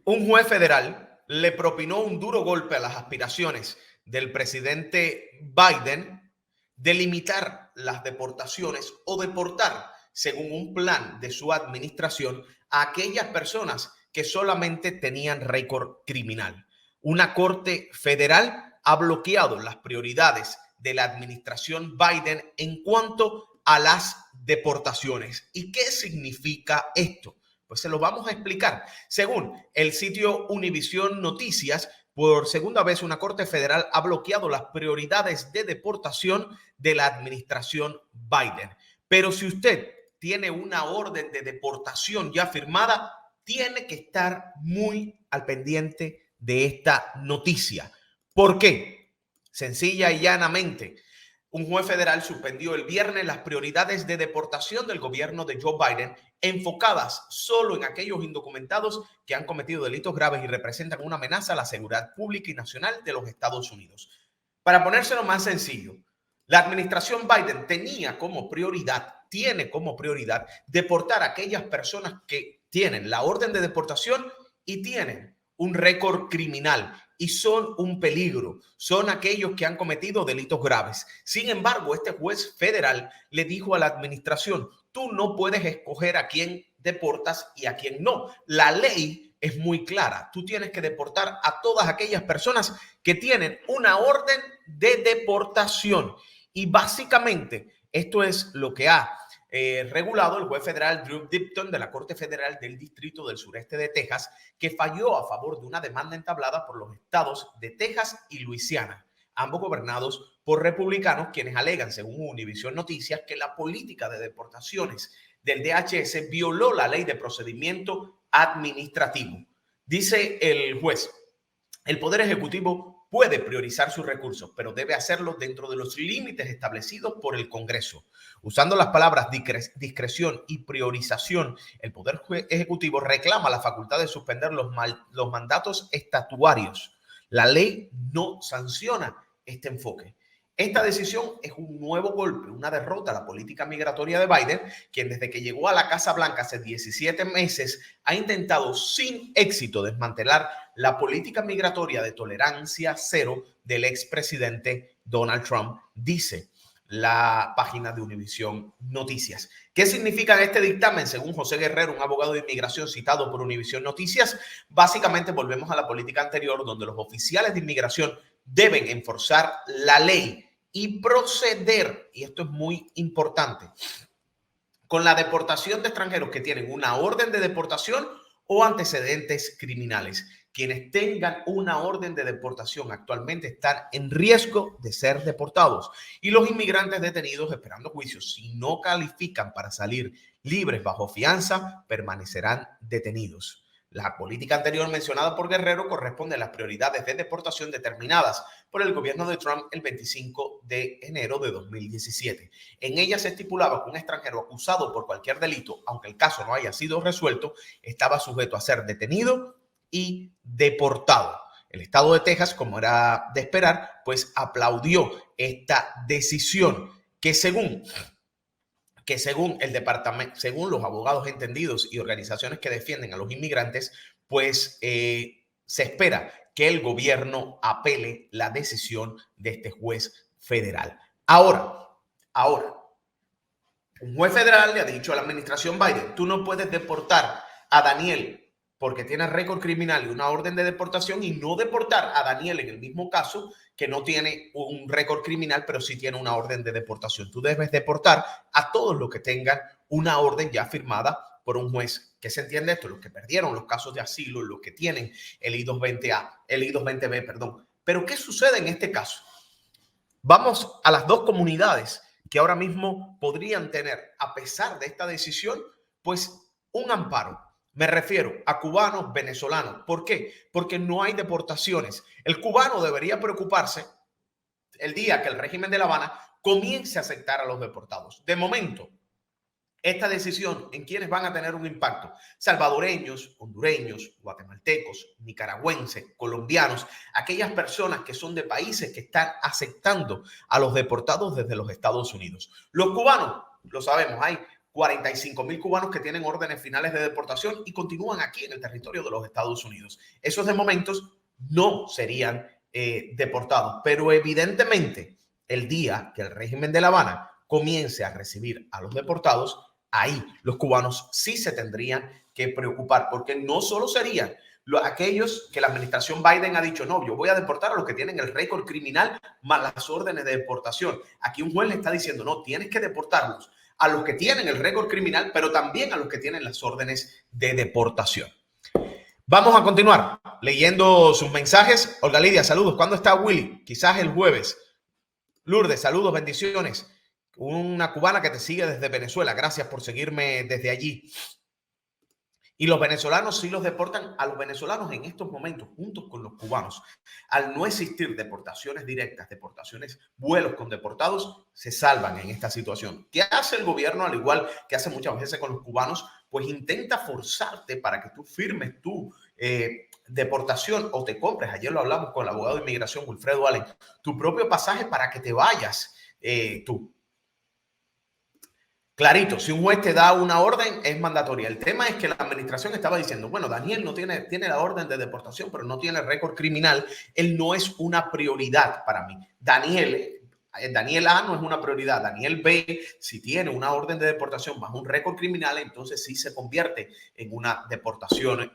Un juez federal le propinó un duro golpe a las aspiraciones del presidente Biden de limitar las deportaciones o deportar, según un plan de su administración, a aquellas personas que solamente tenían récord criminal. Una corte federal ha bloqueado las prioridades de la administración Biden en cuanto a las deportaciones. ¿Y qué significa esto? Pues se lo vamos a explicar. Según el sitio Univisión Noticias, por segunda vez una corte federal ha bloqueado las prioridades de deportación de la administración Biden. Pero si usted tiene una orden de deportación ya firmada, tiene que estar muy al pendiente de esta noticia. ¿Por qué? Sencilla y llanamente, un juez federal suspendió el viernes las prioridades de deportación del gobierno de Joe Biden, enfocadas solo en aquellos indocumentados que han cometido delitos graves y representan una amenaza a la seguridad pública y nacional de los Estados Unidos. Para ponérselo más sencillo, la administración Biden tiene como prioridad deportar a aquellas personas que tienen la orden de deportación y tienen un récord criminal y son un peligro, son aquellos que han cometido delitos graves. Sin embargo, este juez federal le dijo a la administración: tú no puedes escoger a quién deportas y a quién no. La ley es muy clara. Tú tienes que deportar a todas aquellas personas que tienen una orden de deportación. Y básicamente esto es lo que ha regulado el juez federal Drew Dipton de la Corte Federal del Distrito del Sureste de Texas, que falló a favor de una demanda entablada por los estados de Texas y Luisiana, ambos gobernados por republicanos, quienes alegan, según Univisión Noticias, que la política de deportaciones del DHS violó la ley de procedimiento administrativo. Dice el juez: el Poder Ejecutivo puede priorizar sus recursos, pero debe hacerlo dentro de los límites establecidos por el Congreso. Usando las palabras discreción y priorización, el Poder Ejecutivo reclama la facultad de suspender los mandatos estatuarios. La ley no sanciona este enfoque. Esta decisión es un nuevo golpe, una derrota a la política migratoria de Biden, quien desde que llegó a la Casa Blanca hace 17 meses ha intentado sin éxito desmantelar la política migratoria de tolerancia cero del expresidente Donald Trump, dice la página de Univisión Noticias. ¿Qué significa este dictamen? Según José Guerrero, un abogado de inmigración citado por Univisión Noticias, básicamente volvemos a la política anterior, donde los oficiales de inmigración deben enforzar la ley y proceder, y esto es muy importante, con la deportación de extranjeros que tienen una orden de deportación o antecedentes criminales. Quienes tengan una orden de deportación actualmente están en riesgo de ser deportados, y los inmigrantes detenidos esperando juicio, si no califican para salir libres bajo fianza, permanecerán detenidos. La política anterior mencionada por Guerrero corresponde a las prioridades de deportación determinadas por el gobierno de Trump el 25 de enero de 2017. En ella se estipulaba que un extranjero acusado por cualquier delito, aunque el caso no haya sido resuelto, estaba sujeto a ser detenido y deportado. El estado de Texas, como era de esperar, pues aplaudió esta decisión que según el departamento, según los abogados entendidos y organizaciones que defienden a los inmigrantes, pues se espera que el gobierno apele la decisión de este juez federal. Ahora, un juez federal le ha dicho a la administración Biden: tú no puedes deportar a Daniel porque tiene récord criminal y una orden de deportación, y no deportar a Daniel en el mismo caso que no tiene un récord criminal, pero sí tiene una orden de deportación. Tú debes deportar a todos los que tengan una orden ya firmada por un juez. ¿Qué se entiende esto? Los que perdieron los casos de asilo, los que tienen el I-220B, perdón. Pero ¿qué sucede en este caso? Vamos a las dos comunidades que ahora mismo podrían tener, a pesar de esta decisión, pues un amparo. Me refiero a cubanos, venezolanos. ¿Por qué? Porque no hay deportaciones. El cubano debería preocuparse el día que el régimen de La Habana comience a aceptar a los deportados. De momento, esta decisión, ¿en quiénes van a tener un impacto? Salvadoreños, hondureños, guatemaltecos, nicaragüenses, colombianos, aquellas personas que son de países que están aceptando a los deportados desde los Estados Unidos. Los cubanos, lo sabemos, hay 45,000 cubanos que tienen órdenes finales de deportación y continúan aquí en el territorio de los Estados Unidos. Esos de momentos no serían deportados, pero evidentemente el día que el régimen de La Habana comience a recibir a los deportados, ahí los cubanos sí se tendrían que preocupar, porque no solo serían aquellos que la administración Biden ha dicho, no, yo voy a deportar a los que tienen el récord criminal más las órdenes de deportación. Aquí un juez le está diciendo, no, tienes que deportarlos a los que tienen el récord criminal, pero también a los que tienen las órdenes de deportación. Vamos a continuar leyendo sus mensajes. Olga Lidia, saludos. ¿Cuándo está Willy? Quizás el jueves. Lourdes, saludos, bendiciones. Una cubana que te sigue desde Venezuela. Gracias por seguirme desde allí. Y los venezolanos sí los deportan a los venezolanos en estos momentos, juntos con los cubanos. Al no existir deportaciones directas, deportaciones, vuelos con deportados, se salvan en esta situación. ¿Qué hace el gobierno, al igual que hace muchas veces con los cubanos? Pues intenta forzarte para que tú firmes tu deportación o te compres, ayer lo hablamos con el abogado de inmigración Wilfredo Allen, tu propio pasaje para que te vayas tú. Clarito, si un juez te da una orden, es mandatoria. El tema es que la administración estaba diciendo, bueno, Daniel no tiene la orden de deportación, pero no tiene récord criminal. Él no es una prioridad para mí. Daniel A no es una prioridad. Daniel B, si tiene una orden de deportación bajo un récord criminal, entonces sí se convierte en una deportación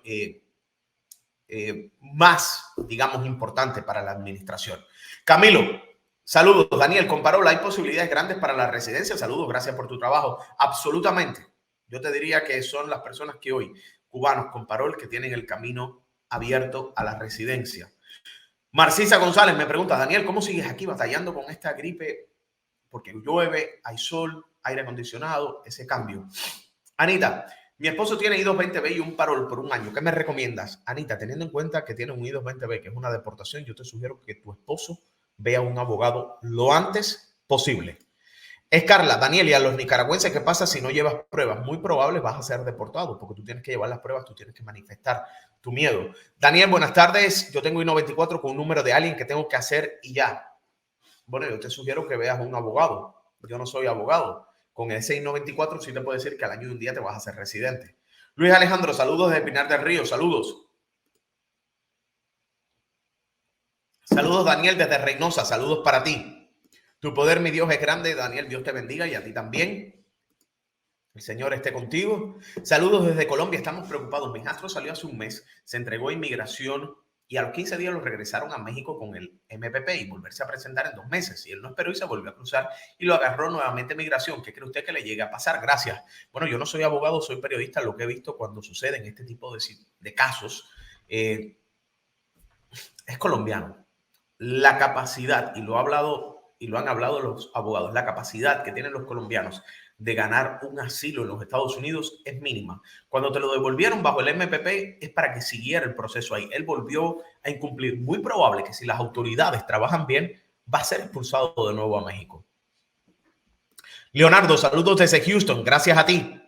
más, digamos, importante para la administración. Camilo. Saludos, Daniel. Con Parol hay posibilidades grandes para la residencia. Saludos, gracias por tu trabajo. Absolutamente. Yo te diría que son las personas que hoy, cubanos con Parol, que tienen el camino abierto a la residencia. Marcisa González me pregunta, Daniel, ¿cómo sigues aquí batallando con esta gripe? Porque llueve, hay sol, aire acondicionado, ese cambio. Anita, mi esposo tiene I-220B y un Parol por un año. ¿Qué me recomiendas? Anita, teniendo en cuenta que tiene un I-220B, que es una deportación, yo te sugiero que tu esposo vea a un abogado lo antes posible. Es Carla, Daniel, y a los nicaragüenses, ¿qué pasa si no llevas pruebas? Muy probable vas a ser deportado porque tú tienes que llevar las pruebas, tú tienes que manifestar tu miedo. Daniel, buenas tardes. Yo tengo I-94 con un número de alguien que tengo que hacer y ya. Bueno, yo te sugiero que veas a un abogado. Yo no soy abogado. Con ese I-94 sí te puedo decir que al año de un día te vas a hacer residente. Luis Alejandro, saludos desde Pinar del Río. Saludos. Saludos, Daniel, desde Reynosa. Saludos para ti. Tu poder, mi Dios, es grande. Daniel, Dios te bendiga y a ti también. El Señor esté contigo. Saludos desde Colombia. Estamos preocupados. Mi hijastro salió hace un mes, se entregó a inmigración y a los 15 días lo regresaron a México con el MPP y volverse a presentar en 2 meses. Y él no esperó y se volvió a cruzar y lo agarró nuevamente migración. ¿Qué cree usted que le llegue a pasar? Gracias. Bueno, yo no soy abogado, soy periodista. Lo que he visto cuando suceden este tipo de casos es colombiano. La capacidad, y lo han hablado los abogados, la capacidad que tienen los colombianos de ganar un asilo en los Estados Unidos es mínima. Cuando te lo devolvieron bajo el MPP es para que siguiera el proceso ahí. Él volvió a incumplir. Muy probable que si las autoridades trabajan bien, va a ser expulsado de nuevo a México. Leonardo, saludos desde Houston. Gracias a ti.